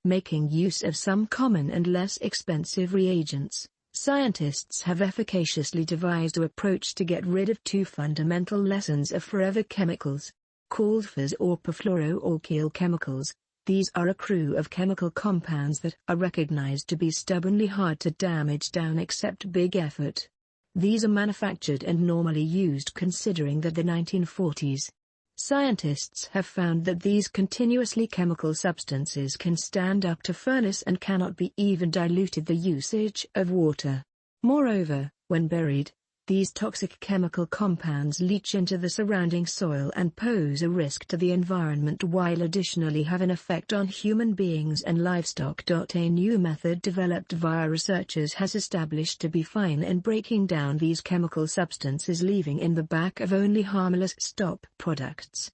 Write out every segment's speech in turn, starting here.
Making use of some common and less expensive reagents, scientists have efficaciously devised an approach to get rid of two fundamental lessons of forever chemicals, called Fs or perfluoroalkyl chemicals. These are a crew of chemical compounds that are recognized to be stubbornly hard to damage down except big effort. These are manufactured and normally used considering that the 1940s. Scientists have found that these continuously chemical substances can stand up to furnace and cannot be even diluted the usage of water. Moreover, when buried, these toxic chemical compounds leach into the surrounding soil and pose a risk to the environment while additionally have an effect on human beings and livestock. A new method developed via researchers has established to be fine in breaking down these chemical substances, leaving in the back of only harmless stop products.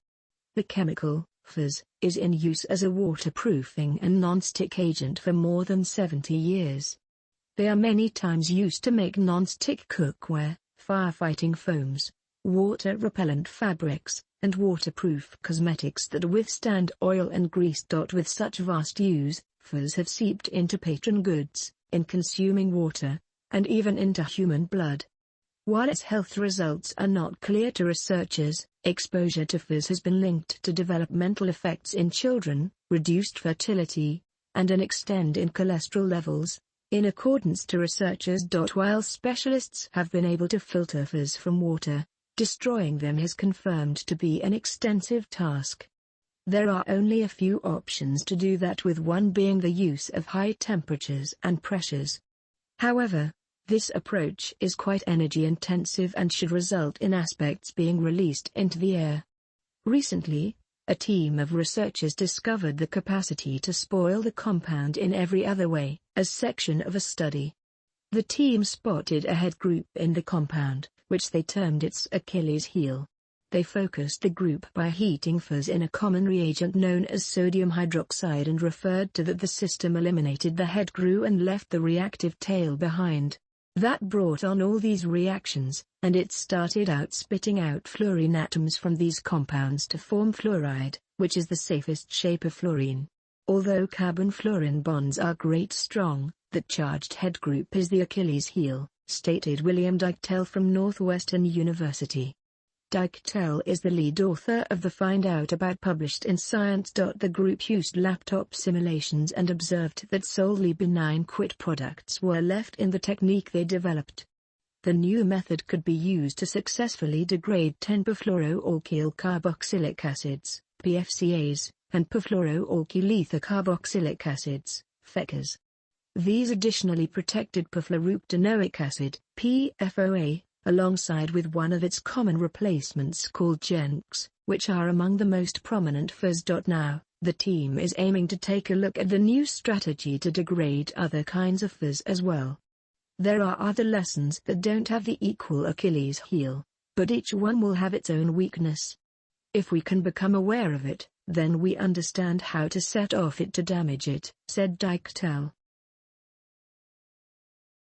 The chemical, Fs, is in use as a waterproofing and non-stick agent for more than 70 years. They are many times used to make non-stick cookware, firefighting foams, water-repellent fabrics, and waterproof cosmetics that withstand oil and grease. With such vast use, Fs have seeped into patron goods, in consuming water, and even into human blood. While its health results are not clear to researchers, exposure to Fs has been linked to developmental effects in children, reduced fertility, and an extent in cholesterol levels, in accordance to researchers. While specialists have been able to filter Fs from water, destroying them is confirmed to be an extensive task. There are only a few options to do that, with one being the use of high temperatures and pressures. However, this approach is quite energy intensive and should result in aspects being released into the air. Recently, a team of researchers discovered the capacity to spoil the compound in every other way, as section of a study. The team spotted a head group in the compound, which they termed its Achilles heel. They focused the group by heating Fs in a common reagent known as sodium hydroxide and referred to that the system eliminated the head grew and left the reactive tail behind. That brought on all these reactions, and it started out spitting out fluorine atoms from these compounds to form fluoride, which is the safest shape of fluorine. Although carbon-fluorine bonds are great strong, that charged head group is the Achilles heel, stated William Dyktel from Northwestern University. Dyktel is the lead author of the Find Out About published in Science. The group used laptop simulations and observed that solely benign quit products were left in the technique they developed. The new method could be used to successfully degrade 10-perfluoroalkyl carboxylic acids, PFCAs, and perfluoroalkyl ether carboxylic acids, FECAs. These additionally protected perfluoroctanoic acid, PFOA, alongside with one of its common replacements called GENCs, which are among the most prominent Fs. Now, the team is aiming to take a look at the new strategy to degrade other kinds of Fs as well. There are other lessons that don't have the equal Achilles heel, but each one will have its own weakness. If we can become aware of it, then we understand how to set off it to damage it, said Dyktel.